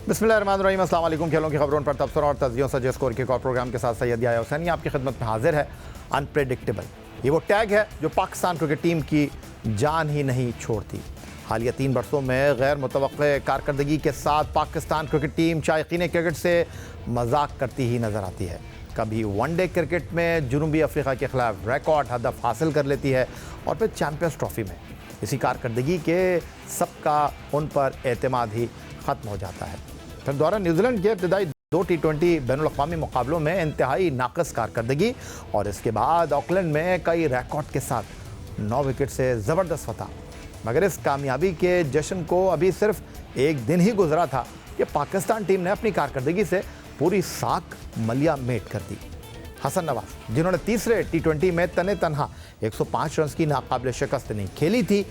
बिस्मिल्लाहिर्रहमानिर्रहीम, अस्सलाम वालेकुम। खेलों की खबरों पर तबसरा और तज्जियों से स्कोर के एक और प्रोग्राम के साथ सैयद याह्या हुसैनी आपकी खिदमत में हाजिर है। अनप्रेडिक्टेबल, ये वो टैग है जो पाकिस्तान क्रिकेट टीम की जान ही नहीं छोड़ती। हालिया 3 बरसों में गैर मुतवक्के कारकर्दगी के साथ पाकिस्तान क्रिकेट टीम शायकीन क्रिकेट से मजाक करती ही नज़र आती है। कभी वनडे क्रिकेट में जनूबी अफ्रीका के खिलाफ रिकॉर्ड हदफ हासिल कर लेती है और फिर चैम्पियंस ट्रॉफी में इसी कारकर्दगी के सबका उन पर एतमाद ही ख़त्म हो जाता है। फिर द्वारा न्यूजीलैंड के इब्तदाई 2 T20 बैनुल-अक़वामी मुकाबलों में इंतहाई नाक़िस कारकर्दगी और इसके बाद ऑकलैंड में कई रिकॉर्ड के साथ 9 विकेट से ज़बरदस्त फतह। मगर इस कामयाबी के जश्न को अभी सिर्फ एक दिन ही गुजरा था कि पाकिस्तान टीम ने अपनी कारकर्दगी से पूरी साख मलिया मेट कर दी। हसन नवाज, जिन्होंने तीसरे T20 में तने तनहा 105 रन की नाकाबिल शिकस्त नहीं खेली थी,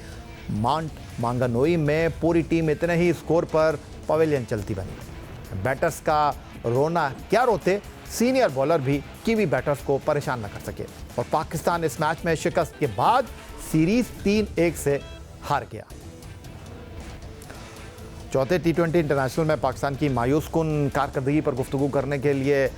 माउंट मांगानोई में पूरी टीम इतने ही स्कोर पर पवेलियन चलती बनी। बैटर्स का रोना क्या रोते, सीनियर बॉलर भी कीवी बैटर्स को परेशान न कर सके और पाकिस्तान इस मैच में शिकस्त के बाद सीरीज 3-1 से हार गया। चौथे T20 इंटरनेशनल में पाकिस्तान की मायूस कुन कारकर्दगी पर गुफ्तगू करने के लिए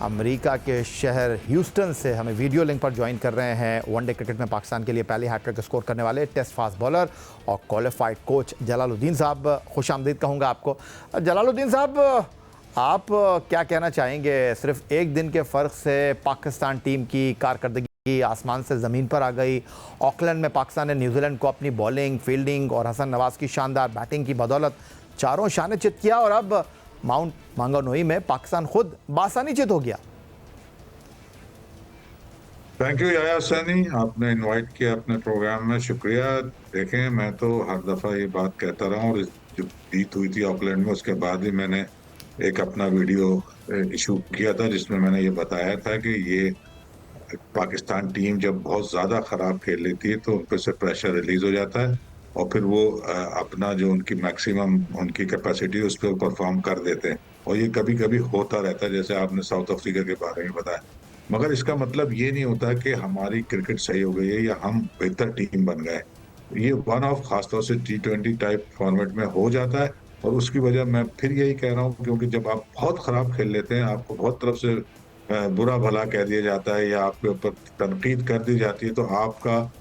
अमेरिका के शहर ह्यूस्टन से हमें वीडियो लिंक पर ज्वाइन कर रहे हैं वनडे क्रिकेट में पाकिस्तान के लिए पहले हैट्रिक स्कोर करने वाले टेस्ट फास्ट बॉलर और क्वालिफाइड कोच जलालुद्दीन साहब। खुश आमदीद कहूँगा आपको। जलालुद्दीन साहब, आप क्या कहना चाहेंगे? सिर्फ एक दिन के फ़र्क से पाकिस्तान टीम की कारकर्दगी आसमान से ज़मीन पर आ गई। ऑकलैंड में पाकिस्तान ने न्यूजीलैंड को अपनी बॉलिंग, फील्डिंग और हसन नवाज की शानदार बैटिंग की बदौलत चारों शाने चित किया और अब माउंट मांगानोई में पाकिस्तान खुद बासानी चित हो गया। थैंक यू याह्या हुसैनी, आपने इनवाइट किया अपने प्रोग्राम में, शुक्रिया। देखें, मैं तो हर दफ़ा ये बात कहता रहा हूँ और जो जीत हुई थी ऑकलैंड में उसके बाद ही मैंने एक अपना वीडियो इशू किया था जिसमें मैंने ये बताया था कि ये पाकिस्तान टीम जब बहुत ज़्यादा ख़राब खेल लेती है तो उन पर से प्रेशर रिलीज हो जाता है और फिर वो अपना जो उनकी मैक्सिमम उनकी कैपेसिटी उस पर परफॉर्म कर देते हैं और ये कभी कभी होता रहता है, जैसे आपने साउथ अफ्रीका के बारे में बताया। मगर इसका मतलब ये नहीं होता कि हमारी क्रिकेट सही हो गई है या हम बेहतर टीम बन गए। ये वन ऑफ खासतौर से T20 टाइप फॉर्मेट में हो जाता है और उसकी वजह मैं फिर यही कह रहा हूँ, क्योंकि जब आप बहुत खराब खेल लेते हैं, आपको बहुत तरफ से बुरा भला कह दिया जाता है या आपके ऊपर तनकीद कर दी जाती है, तो आपका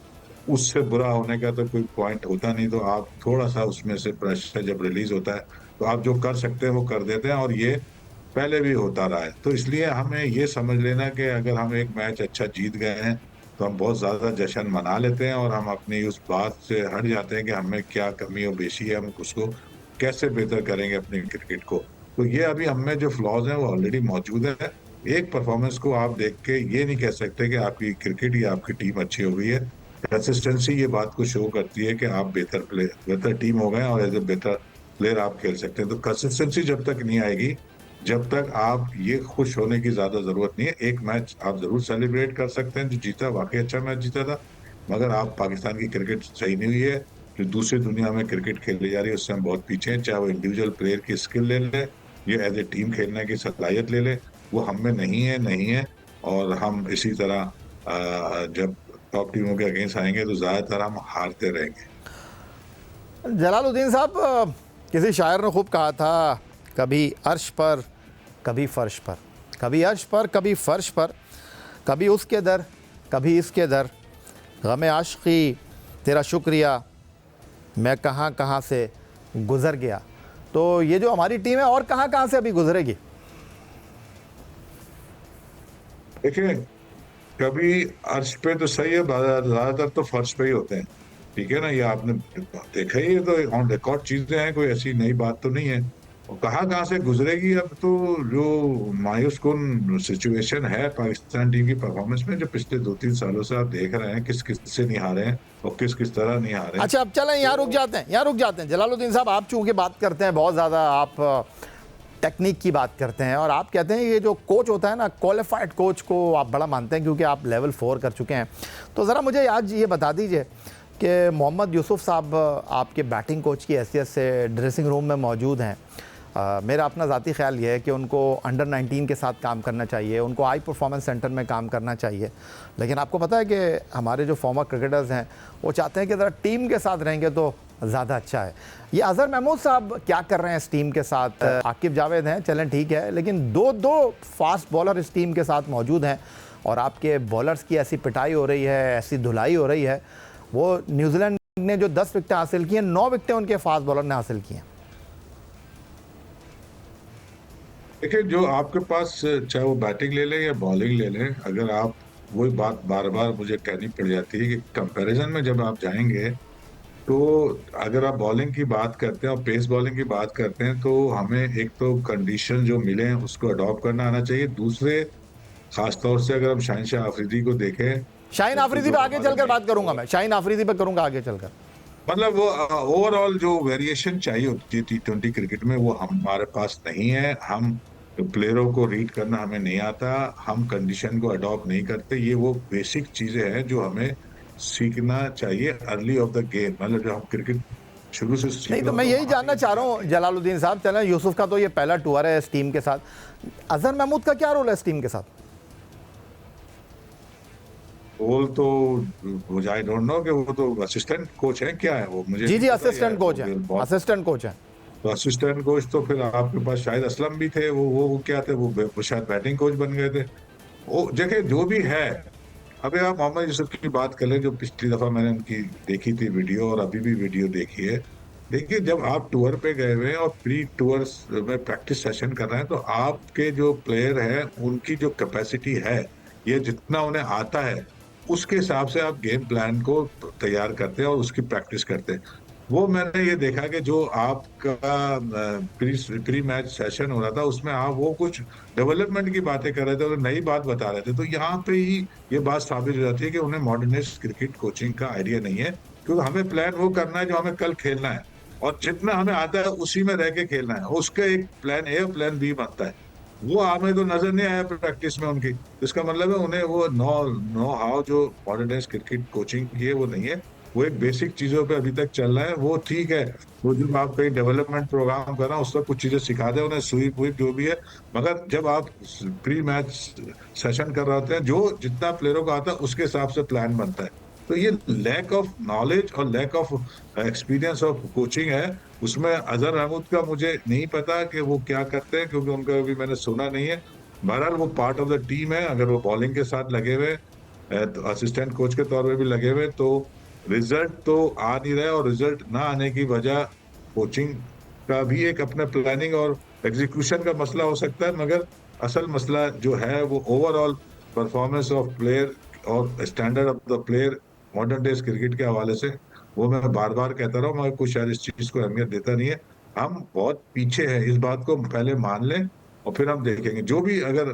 उससे बुरा होने का तो कोई पॉइंट होता नहीं। तो आप थोड़ा सा उसमें से प्रेशर जब रिलीज होता है तो आप जो कर सकते हैं वो कर देते हैं और ये पहले भी होता रहा है। तो इसलिए हमें ये समझ लेना कि अगर हम एक मैच अच्छा जीत गए हैं तो हम बहुत ज्यादा जश्न मना लेते हैं और हम अपनी उस बात से हट जाते हैं कि हमें क्या कमी और बेशी है, हम उसको कैसे बेहतर करेंगे अपने क्रिकेट को। तो ये अभी हमें जो फ्लॉज हैं वो ऑलरेडी मौजूद है। एक परफॉर्मेंस को आप देख के ये नहीं कह सकते कि आपकी क्रिकेट या आपकी टीम अच्छी हो गई है। कंसिस्टेंसी ये बात को शो करती है कि आप बेहतर टीम हो गए और एज ए बेहतर प्लेयर आप खेल सकते हैं। तो कंसिस्टेंसी जब तक नहीं आएगी, जब तक आप ये खुश होने की ज्यादा जरूरत नहीं है। एक मैच आप जरूर सेलिब्रेट कर सकते हैं जो जीता, वाकई अच्छा मैच जीता था, मगर आप पाकिस्तान की क्रिकेट सही नहीं हुई है। जो दूसरी दुनिया में क्रिकेट खेली जा रही है उससे हम बहुत पीछे हैं। चाहे वो इंडिविजुअल प्लेयर की स्किल ले ले या एज ए टीम खेलने की सलाहियत ले ले, वो हम में नहीं है। और हम इसी तरह जब टॉप टीमों के अगेंस्ट आएंगे तो ज्यादातर हम हारते रहेंगे। जलालुद्दीन साहब, किसी शायर ने खूब कहा था, कभी अर्श पर कभी फर्श पर, कभी अर्श पर कभी फर्श पर, कभी उसके दर कभी इसके दर, गमे आशिकी तेरा शुक्रिया मैं कहाँ कहाँ से गुज़र गया। तो ये जो हमारी टीम है और कहाँ कहाँ से अभी गुजरेगी? देखिए, कभी अर्श पे तो सही है, ज्यादातर तो फर्श पे ही होते हैं, ठीक है ना। ये आपने देखा ही है, तो ऑन रिकॉर्ड चीजें हैं, कोई ऐसी नई बात तो नहीं है। और कहाँ कहाँ से गुजरेगी, अब तो जो मायूस कुन सिचुएशन है पाकिस्तान टीम की परफॉर्मेंस में, जो पिछले 2-3 सालों से आप देख रहे हैं किस किस से नहीं हारे हैं और किस किस तरह नहीं हारे हैं। अच्छा, अब चलें यहाँ रुक जाते हैं। जलालुद्दीन साहब, आप चूंकि बात करते हैं बहुत ज़्यादा, आप टेक्निक की बात करते हैं और आप कहते हैं ये जो कोच होता है ना, क्वालिफाइड कोच को आप बड़ा मानते हैं क्योंकि आप लेवल 4 कर चुके हैं। तो ज़रा मुझे आज ये बता दीजिए कि मोहम्मद यूसुफ साहब आपके बैटिंग कोच की हैसियत से ड्रेसिंग रूम में मौजूद हैं। मेरा अपना ज़ाती ख्याल ये है कि उनको अंडर 19 के साथ काम करना चाहिए, उनको हाई परफॉर्मेंस सेंटर में काम करना चाहिए। लेकिन आपको पता है कि हमारे जो फॉर्मर क्रिकेटर्स हैं वो चाहते हैं कि ज़रा टीम के साथ रहेंगे तो ज़्यादा अच्छा है। ये अज़हर महमूद साहब क्या कर रहे हैं इस टीम के साथ? आकिब जावेद हैं, चलें ठीक है, लेकिन दो फास्ट बॉलर इस टीम के साथ मौजूद हैं और आपके बॉलर्स की ऐसी पिटाई हो रही है, ऐसी धुलाई हो रही है। वो न्यूजीलैंड ने जो 10 विकेटें हासिल की हैं, 9 विकेटें उनके फास्ट बॉलर ने हासिल की हैं। देखिए, जो आपके पास चाहे वो बैटिंग ले लें या बॉलिंग ले लें, अगर आप वही बात बार बार मुझे कहनी पड़ जाती है कि कंपैरिजन में जब आप जाएंगे तो अगर आप बॉलिंग की बात करते हैं और पेस बॉलिंग की बात करते हैं तो हमें एक तो कंडीशन जो मिले हैं उसको अडॉप्ट करना आना चाहिए। दूसरे, खासतौर से अगर हम शाहिन आफरीदी को देखें, शाहीन आफरीदी पे आगे चलकर बात करूंगा मैं, शाहीन आफरीदी पे करूंगा आगे चलकर। मतलब वो ओवरऑल जो वेरिएशन चाहिए होती है T20 क्रिकेट में वो हमारे पास नहीं है। हम प्लेयरों को रीड करना हमें नहीं आता, हम कंडीशन को अडॉप्ट नहीं करते। ये वो बेसिक चीजें हैं जो हमें सीखना चाहिए अर्ली ऑफ द गेम। मतलब जब हम क्रिकेट शुरू से सीख नहीं तो रहे मैं हो यही जानना चाह रहा हूँ जलालुद्दीन साहब, चलें यूसुफ का तो ये पहला टूर है इस टीम के साथ, अजहर महमूद का क्या रोल है इस टीम के साथ? रोल तो मुझे आई डोंट नो कि वो तो असिस्टेंट कोच है, क्या है वो मुझे जी नहीं जी, पता असिस्टेंट कोच यार। हैं, असिस्टेंट कोच हैं। तो असिस्टेंट कोच तो फिर आपके पास शायद असलम भी थे, वो क्या थे, वो शायद बैटिंग कोच बन गए थे। वो जगह जो भी है। अबे आप मोहम्मद यूसुफ की बात कर ले, जो पिछली दफा मैंने उनकी देखी थी वीडियो और अभी भी वीडियो देखी है। देखिए, जब आप टूर पे गए हुए हैं और प्री टूर्स में प्रैक्टिस सेशन कर रहे हैं तो आपके जो प्लेयर हैं उनकी जो कैपेसिटी है, ये जितना उन्हें आता है उसके हिसाब से आप गेम प्लान को तैयार करते हैं और उसकी प्रैक्टिस करते हैं। वो मैंने ये देखा कि जो आपका प्री मैच सेशन हो रहा था उसमें आप वो कुछ डेवलपमेंट की बातें कर रहे थे और नई बात बता रहे थे। तो यहाँ पे ही ये बात साबित हो जाती है कि उन्हें मॉडर्नाइज्ड क्रिकेट कोचिंग का आइडिया नहीं है, क्योंकि हमें प्लान वो करना है जो हमें कल खेलना है और जितना हमें आता है उसी में रह के खेलना है। उसका एक प्लान ए और प्लान बी बनता है। वो हमें तो नजर नहीं आया प्रैक्टिस में उनकी। इसका मतलब है उन्हें वो नो नो हाउ जो मॉडर्नाइज्ड क्रिकेट कोचिंग की है वो नहीं है। वो एक बेसिक चीजों पे अभी तक चल रहा है। वो ठीक है, वो जब आप कहीं डेवलपमेंट प्रोग्राम कर रहे हैं उसमें कुछ चीजें सिखा दे उन्हें, स्वीप वीप जो भी है। मगर जब आप प्री मैच सेशन कर रहे होते हैं, जो जितना प्लेयरों को आता है उसके हिसाब से प्लान बनता है। तो ये लैक ऑफ नॉलेज और lack of experience of coaching है। उसमें अजहर महमूद का मुझे नहीं पता कि वो क्या करते हैं, क्योंकि उनका अभी मैंने सुना नहीं है। बहरहाल वो पार्ट ऑफ द टीम है। अगर वो बॉलिंग के साथ लगे हुए, असिस्टेंट कोच के तौर पे भी लगे हुए, तो रिजल्ट तो आ नहीं रहा है। और रिजल्ट ना आने की वजह कोचिंग का भी एक अपना प्लानिंग और एग्जीक्यूशन का मसला हो सकता है, मगर असल मसला जो है वो ओवरऑल परफॉर्मेंस ऑफ प्लेयर और standard of the player modern days cricket के हवाले से, वो मैं बार बार कहता रहा हूँ, मगर कुछ शायद इस चीज को अहमियत देता नहीं है। हम बहुत पीछे हैं, इस बात को पहले मान लें और फिर हम देखेंगे। जो भी अगर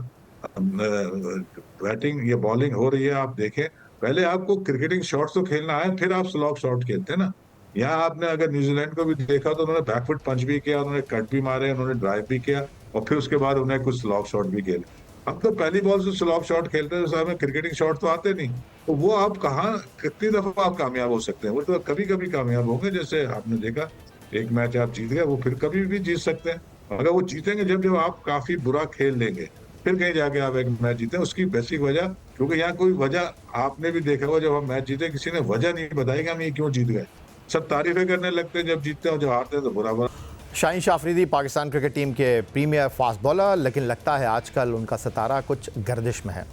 बैटिंग या बॉलिंग हो रही है आप देखें, पहले आपको क्रिकेटिंग शॉट्स तो खेलना है, फिर आप स्लॉग शॉट खेलते हैं ना। यहाँ आपने अगर न्यूजीलैंड को भी देखा तो उन्होंने बैकफुट पंच भी किया, उन्होंने कट भी मारे, उन्होंने ड्राइव भी किया और फिर उसके बाद उन्हें कुछ स्लॉग शॉट भी खेले। हम तो पहली बॉल से स्लॉग शॉट खेलते हैं, हमें क्रिकेटिंग शॉट तो आते नहीं। तो वो आप कहाँ कितनी दफा आप कामयाब हो सकते हैं? वो तो कभी कभी कामयाब होंगे। जैसे आपने देखा, एक मैच आप जीत गए, वो फिर कभी भी जीत सकते हैं। अगर वो जीतेंगे जब जब आप काफी बुरा खेल लेंगे, फिर कहीं जाके आप एक मैच जीते। उसकी बेसिक वजह, क्योंकि यहाँ कोई वजह आपने भी देखा होगा, जब हम मैच जीते किसी ने वजह नहीं बताई कि हम ये क्यों जीत गए। सब तारीफें करने लगते हैं जब जीतते हैं, जब हारते हैं तो बुरा बुरा। शाहीन आफरीदी पाकिस्तान क्रिकेट टीम के प्रीमियर फास्ट बॉलर, लेकिन लगता है आजकल उनका सितारा कुछ गर्दिश में है।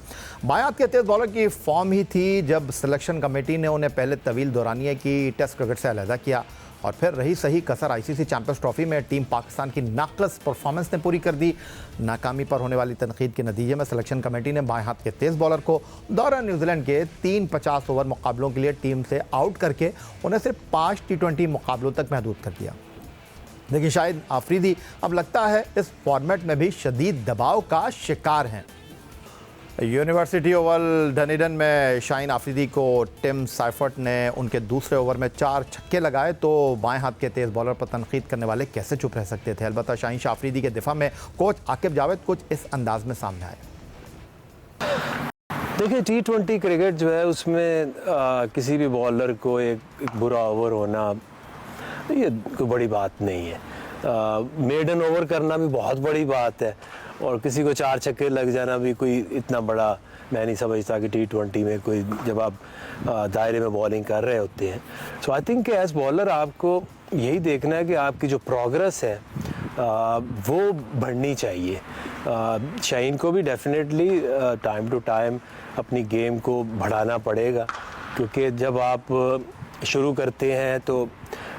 बाएं हाथ के तेज बॉलर की फॉर्म ही थी जब सिलेक्शन कमेटी ने उन्हें पहले तवील दौरानिया की टेस्ट क्रिकेट से अलहदा किया और फिर रही सही कसर आईसीसी चैंपियंस ट्रॉफी में टीम पाकिस्तान की नाकस परफॉर्मेंस ने पूरी कर दी। नाकामी पर होने वाली तनकीद के नतीजे में सिलेक्शन कमेटी ने बाएं हाथ के तेज बॉलर को दौरा न्यूजीलैंड के 3 50 ओवर मुकाबलों के लिए टीम से आउट करके उन्हें सिर्फ 5 T20 मुकाबलों तक महदूद कर दिया। लेकिन शायद आफरीदी अब लगता है इस फॉर्मेट में भी शदीद दबाव का शिकार हैं। यूनिवर्सिटी ओवल डनीडन में शाहीन आफरीदी को टिम साइफर्ट ने उनके दूसरे ओवर में 4 छक्के लगाए तो बाएं हाथ के तेज़ बॉलर पर तनकीद करने वाले कैसे चुप रह सकते थे। अलबत्ता शाहीन आफरीदी के दिफा में कोच आकिब जावेद कुछ इस अंदाज में सामने आए। देखिए, T20 क्रिकेट जो है उसमें किसी भी बॉलर को एक बुरा ओवर होना ये कोई बड़ी बात नहीं है। मेडन ओवर करना भी बहुत बड़ी बात है, और किसी को 4 छक्के लग जाना भी कोई इतना बड़ा मैं नहीं समझता कि T20 में कोई, जब आप दायरे में बॉलिंग कर रहे होते हैं। सो आई थिंक कि एज बॉलर आपको यही देखना है कि आपकी जो प्रोग्रेस है वो बढ़नी चाहिए। शाहीन को भी डेफिनेटली टाइम टू टाइम अपनी गेम को बढ़ाना पड़ेगा, क्योंकि जब आप शुरू करते हैं तो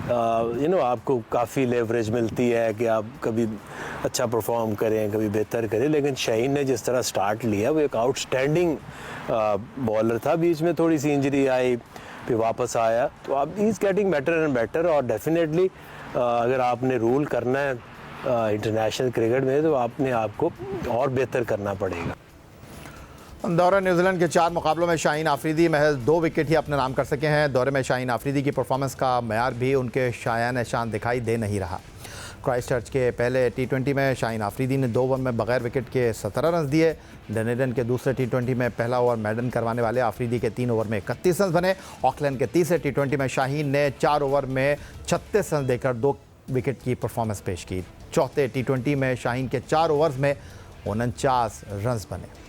आपको काफ़ी लेवरेज मिलती है कि आप कभी अच्छा परफॉर्म करें, कभी बेहतर करें। लेकिन शाहीन ने जिस तरह स्टार्ट लिया वो एक आउटस्टैंडिंग बॉलर था। बीच में थोड़ी सी इंजरी आई, फिर वापस आया, तो अब he is getting better and better. और डेफिनेटली अगर आपने रूल करना है इंटरनेशनल क्रिकेट में तो आपने आपको और बेहतर करना पड़ेगा। दौरे न्यूजीलैंड के 4 मुकाबलों में शाहीन आफरीदी महज 2 विकेट ही अपने नाम कर सके हैं। दौरे में शाहीन आफरीदी की परफॉर्मेंस का मयार भी उनके शायान शान दिखाई दे नहीं रहा। क्राइस्टचर्च के पहले T20 में शाहीन आफरीदी ने 2 ओवर में बगैर विकेट के 17 रन दिए। डनेडन के दूसरे T20 में पहला ओवर मैडन करवाने वाले आफरीदी के 3 ओवर में 31 रन बने। ऑकलैंड के तीसरे T20 में शाहीन ने 4 ओवर में 36 रन देकर 2 विकेट की परफॉर्मेंस पेश की। चौथे T20 में शाहीन के 4 ओवर्स में 49 रन बने।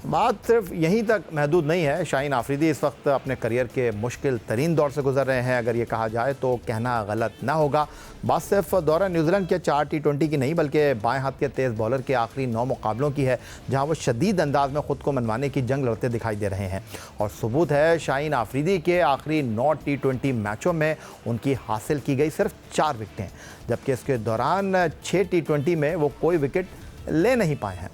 बात सिर्फ यहीं तक महदूद नहीं है। शाहीन आफरीदी इस वक्त अपने करियर के मुश्किल तरीन दौर से गुजर रहे हैं, अगर ये कहा जाए तो कहना गलत ना होगा। बात सिर्फ दौरा न्यूजीलैंड के 4 T20 की नहीं, बल्कि बाएं हाथ के तेज़ बॉलर के आखिरी 9 मुकाबलों की है, जहां वो शदीद अंदाज में ख़ुद को मनवाने की जंग लड़ते दिखाई दे रहे हैं। और सबूत है शाहीन आफरीदी के आखिरी 9 T20 मैचों में उनकी हासिल की गई सिर्फ 4 विकेटें, जबकि इसके दौरान 6 T20 में वो कोई विकेट ले नहीं पाए हैं।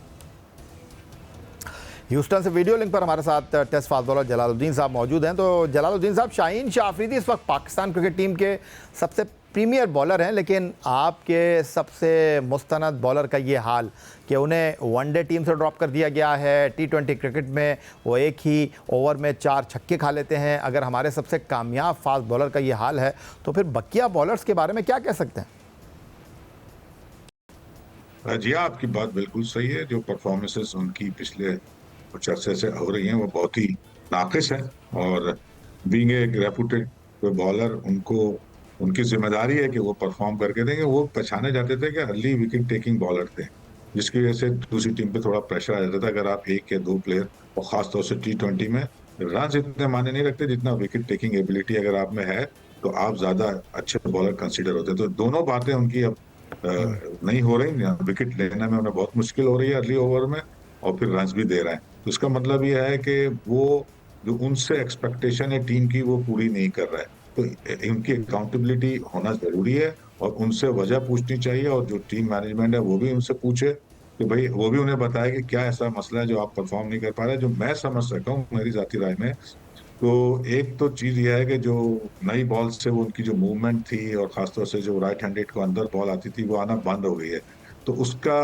ह्यूस्टन से वीडियो लिंक पर हमारे साथ टेस्ट फास्ट बॉलर जलालुद्दीन साहब मौजूद हैं। तो जलालुद्दीन साहब, शाहीन शाह आफरीदी इस वक्त पाकिस्तान क्रिकेट टीम के सबसे प्रीमियर बॉलर हैं, लेकिन आपके सबसे मुस्तनद बॉलर का ये हाल कि उन्हें वनडे टीम से ड्रॉप कर दिया गया है। T20 क्रिकेट में वो एक ही ओवर में 4 छक्के खा लेते हैं। अगर हमारे सबसे कामयाब फास्ट बॉलर का ये हाल है तो फिर बकिया बॉलर्स के बारे में क्या कह सकते हैं? जी, आपकी बात बिल्कुल सही है। जो परफॉर्मेंसेस उनकी पिछले कुछ अरसे से हो रही हैं वो बहुत ही नाकिस है, और बीइंग एक रेपुटेड बॉलर उनकी जिम्मेदारी है कि वो परफॉर्म करके देंगे। वो पहचाने जाते थे कि अर्ली विकेट टेकिंग बॉलर थे, जिसकी वजह से दूसरी टीम पे थोड़ा प्रेशर आ जाता था। अगर आप 1 या 2 प्लेयर, और खासतौर से T20 में रन इतने मायने नहीं रखते जितना विकेट टेकिंग एबिलिटी अगर आप में है, तो आप ज्यादा अच्छे बॉलर कंसिडर होते। तो दोनों बातें उनकी अब नहीं हो रही। विकेट लेने में उन्हें बहुत मुश्किल हो रही है अर्ली ओवर में, और फिर रन भी दे रहे हैं। तो इसका मतलब यह है कि वो जो उनसे एक्सपेक्टेशन है टीम की वो पूरी नहीं कर रहा है। तो उनकी अकाउंटेबिलिटी होना जरूरी है, और उनसे वजह पूछनी चाहिए, और जो टीम मैनेजमेंट है वो भी उनसे पूछे कि भाई वो भी उन्हें बताए कि क्या ऐसा मसला है जो आप परफॉर्म नहीं कर पा रहे। जो मैं समझ सका हूँ मेरी जाती राय में, तो एक तो चीज यह है कि जो नई बॉल से वो उनकी जो मूवमेंट थी, और खासतौर से जो राइट हैंडेड को अंदर बॉल आती थी, वो आना बंद हो गई है। तो उसका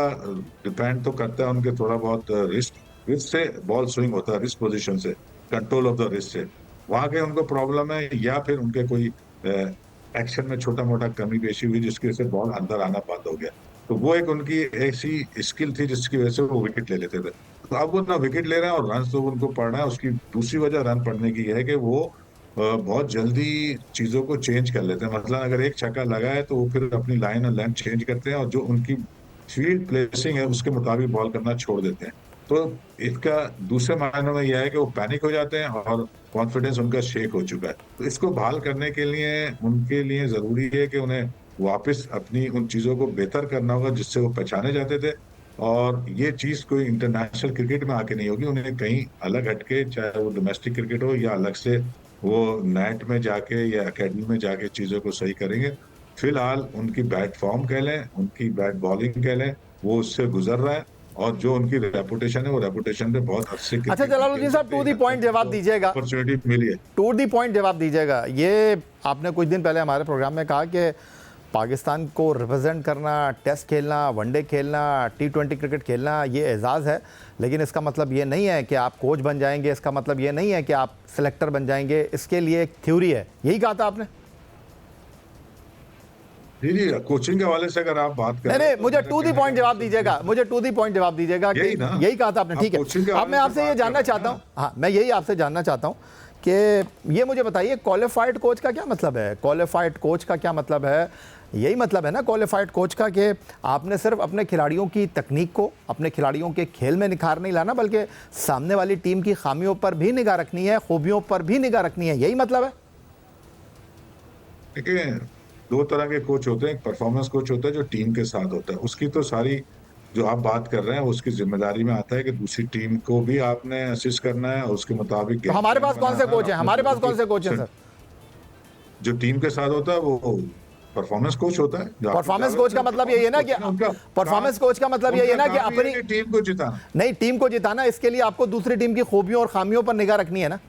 डिपेंड तो करता है उनके थोड़ा बहुत रिस्ट से बॉल स्विंग होता है, रिस्ट पोजीशन से, कंट्रोल ऑफ द रिस्ट से, वहां के उनको प्रॉब्लम है, या फिर उनके कोई एक्शन में छोटा मोटा कमी पेशी हुई जिसकी वजह से बॉल अंदर आना बंद हो गया। तो वो एक उनकी ऐसी स्किल थी जिसकी वजह से वो विकेट ले लेते थे। तो अब वो ना विकेट ले रहे हैं और रन तो उनको पड़ना है। उसकी दूसरी वजह रन पड़ने की है कि वो बहुत जल्दी चीजों को चेंज कर लेते हैं। मतलब अगर एक छक्का लगा है तो वो फिर अपनी लाइन और लेंथ चेंज करते हैं, और जो उनकी फील्ड प्लेसिंग है उसके मुताबिक बॉल करना छोड़ देते हैं। तो इसका दूसरे मायनों में यह है कि वो पैनिक हो जाते हैं और कॉन्फिडेंस उनका शेक हो चुका है। तो इसको बहाल करने के लिए उनके लिए जरूरी है कि उन्हें वापस अपनी उन चीजों को बेहतर करना होगा जिससे वो पहचाने जाते थे, और ये चीज कोई इंटरनेशनल क्रिकेट में आके नहीं होगी। उन्हें कहीं अलग हटके, चाहे वो डोमेस्टिक क्रिकेट हो या अलग से वो नेट में जाके या एकेडमी में जाके चीजों को सही करेंगे। फिलहाल उनकी बैट फॉर्म कह लें, उनकी बैट बॉलिंग कह लें, वो उससे गुजर रहा है, और जो उनकी रेपुटेशन है वो रेपुटेशन पे बहुत अच्छे। अच्छा जलालुद्दीन साहब, टू दी पॉइंट जवाब दीजिएगा, अपॉर्चुनिटी मिली है, टू दी पॉइंट जवाब दीजिएगा। ये आपने कुछ दिन पहले हमारे प्रोग्राम में कहा कि पाकिस्तान को रिप्रेजेंट करना, टेस्ट खेलना, वनडे खेलना, T20 क्रिकेट खेलना, ये एजाज़ है, लेकिन इसका मतलब ये नहीं है कि आप कोच बन जाएंगे, इसका मतलब ये नहीं है कि आप सिलेक्टर बन जाएंगे। इसके लिए एक थ्योरी है, यही कहा था आपने? जी, कोचिंग के हवाले से अगर आप बात करें, नहीं, मुझे टू दी पॉइंट जवाब दीजिएगा, मुझे टू दी पॉइंट जवाब दीजिएगा कि यही कहा था आपने। ठीक है, अब मैं आपसे ये जानना चाहता हूँ, हाँ मैं यही आपसे जानना चाहता हूँ कि ये मुझे बताइए, क्वालिफाइड कोच का क्या मतलब है? क्वालिफाइड कोच का क्या मतलब है? यही मतलब है ना क्वालिफाइड कोच का, कि आपने सिर्फ अपने खिलाड़ियों की तकनीक को, अपने खिलाड़ियों के खेल में निखार नहीं लाना, बल्कि सामने वाली टीम की खामियों पर भी निगाह रखनी है, खूबियों पर भी निगाह रखनी है। यही मतलब है। देखिए, दो तरह के कोच होते हैं। एक परफॉर्मेंस कोच होता है जो टीम के साथ होता है, उसकी तो सारी जो आप बात कर रहे हैं उसकी जिम्मेदारी में आता है कि दूसरी टीम को भी आपने असिस्ट करना है, उसके मुताबिक तो गेम हमारे प्लान पास कौन से बनाना है, कोच हैं? अपने हमारे पास प्लेयर कौन से कोच हैं की सर? जो टीम के साथ होता है वो परफॉर्मेंस कोच होता है। जो आपकी परफॉर्मेंस दावत कोच का है, मतलब यही है ना कि performance coach है, उनका परफॉर्मेंस काम- कोच का मतलब यही है ना उनका कि काम ही है अपनी कि टीम को जिताना। नहीं, टीम को जिताना, इसके लिए आपको दूसरी टीम की खूबियों और खामियों पर निगाह रखनी है ना।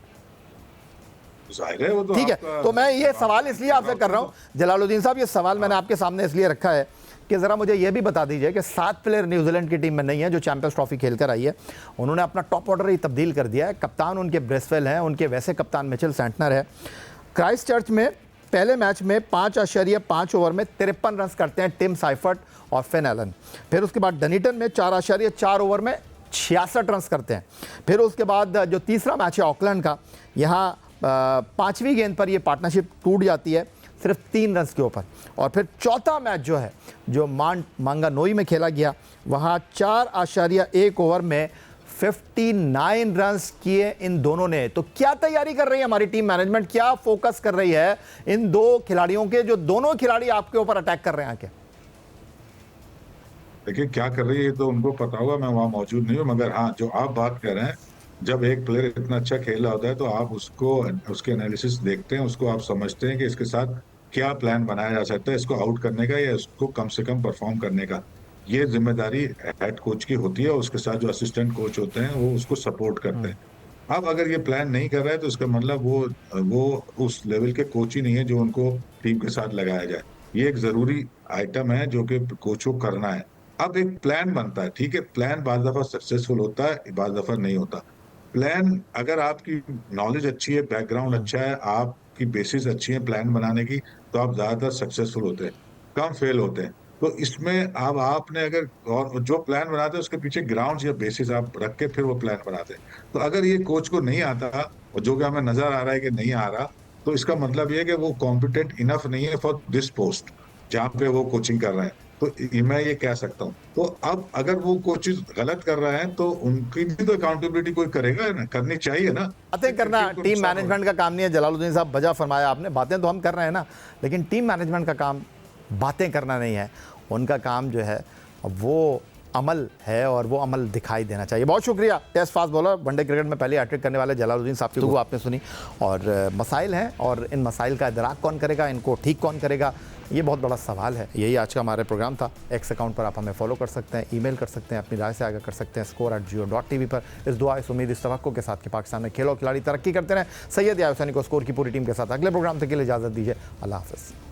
जाहिर है वो तो ठीक है, आपका- तो मैं ये सवाल इसलिए आपसे कर रहा हूं जलालुद्दीन साहब, ये सवाल मैंने आपके सामने इसलिए रखा है कि ज़रा मुझे ये भी बता दीजिए कि 7 प्लेयर न्यूजीलैंड की टीम में नहीं है जो चैंपियंस ट्रॉफी खेल कर आई है। उन्होंने अपना टॉप ऑर्डर ही तब्दील कर दिया है। कप्तान उनके ब्रेसवेल हैं, उनके वैसे कप्तान मिचेल सेंटनर है। क्राइस्ट चर्च में पहले मैच में 5.5 ओवर में 53 रन करते हैं टिम साइफर्ट और फिन एलन। फिर उसके बाद डनीटन में 4.4 ओवर में 66 रन करते हैं। फिर उसके बाद जो तीसरा मैच है ऑकलैंड का, यहाँ 5वीं गेंद पर ये पार्टनरशिप टूट जाती है सिर्फ 3 रन के ऊपर। और फिर चौथा मैच जो है, जो मांगानोई में खेला गया, वहाँ 4.1 ओवर में 59 रन्स किए इन दोनों ने। तो क्या तैयारी कर रही है हमारी टीम मैनेजमेंट, क्या फोकस कर रही है इन दो खिलाड़ियों के, जो दोनों खिलाड़ी आपके ऊपर अटैक कर रहे हैं आके? देखिए क्या कर रही है ये तो उनको पता होगा, मैं वहां मौजूद नहीं हूँ। मगर हाँ, जो आप बात कर रहे हैं, जब एक प्लेयर इतना अच्छा खेल रहा होता है तो आप उसको, उसके एनालिसिस देखते हैं, उसको आप समझते हैं कि इसके साथ क्या प्लान बनाया जा सकता है इसको आउट करने का या इसको कम से कम परफॉर्म करने का। ये जिम्मेदारी हेड कोच की होती है, उसके साथ जो असिस्टेंट कोच होते हैं वो उसको सपोर्ट करते हैं। अब अगर ये प्लान नहीं कर रहा है तो इसका मतलब वो उस लेवल के कोच ही नहीं है जो उनको टीम के साथ लगाया जाए। ये एक जरूरी आइटम है जो कि कोच को करना है। अब एक प्लान बनता है, ठीक है, प्लान बाज दफा सक्सेसफुल होता है, बाज दफा नहीं होता। प्लान, अगर आपकी नॉलेज अच्छी है, बैकग्राउंड अच्छा है, आपकी बेसिस अच्छी है प्लान बनाने की, तो आप ज्यादातर सक्सेसफुल होते हैं, कम फेल होते हैं। तो इसमें अब आपने अगर, और जो प्लान बनाते हैं उसके पीछे ग्राउंड या बेसिस आप रख के फिर वो प्लान बनाते हैं। तो अगर ये कोच को नहीं आता, और जो कि हमें नजर आ रहा है कि नहीं आ रहा, तो इसका मतलब ये है कि वो कॉम्पिटेंट इनफ नहीं है फॉर दिस पोस्ट जहां पे वो कोचिंग कर रहे हैं। तो मैं ये कह सकता हूँ। तो अब अगर वो कोचेज गलत कर रहे हैं तो उनकी भी तो अकाउंटेबिलिटी कोई करेगा ना, करनी चाहिए ना। बातें करना टीम मैनेजमेंट का काम नहीं है। जलालुद्दीन साहब, बजा फरमाया आपने, बातें तो हम कर रहे हैं ना, लेकिन टीम मैनेजमेंट का काम बातें करना नहीं है। उनका काम जो है वो अमल है, और वो अमल दिखाई देना चाहिए। बहुत शुक्रिया। Test fast bowler, one day cricket में पहले हैट्रिक करने वाले जलालुद्दीन साहब की वो आपने सुनी, और मसाइल हैं, और इन मसाइल का इदराक कौन करेगा, इनको ठीक कौन करेगा, ये बहुत बड़ा सवाल है। यही आज का हमारे प्रोग्राम था। एक्स अकाउंट पर आप हमें फॉलो कर सकते हैं, ईमेल कर सकते हैं, अपनी राय से आगे कर सकते हैं score@jio.tv पर। इस दुआ, इस उम्मीद, इस तवक्को के साथ कि पाकिस्तान में खेल और खिलाड़ी तरक्की करते रहें। सैयद याब हुसैनी को स्कोर की पूरी टीम के साथ अगले प्रोग्राम तक के लिए इजाज़त दीजिए। अल्लाह हाफ़िज़।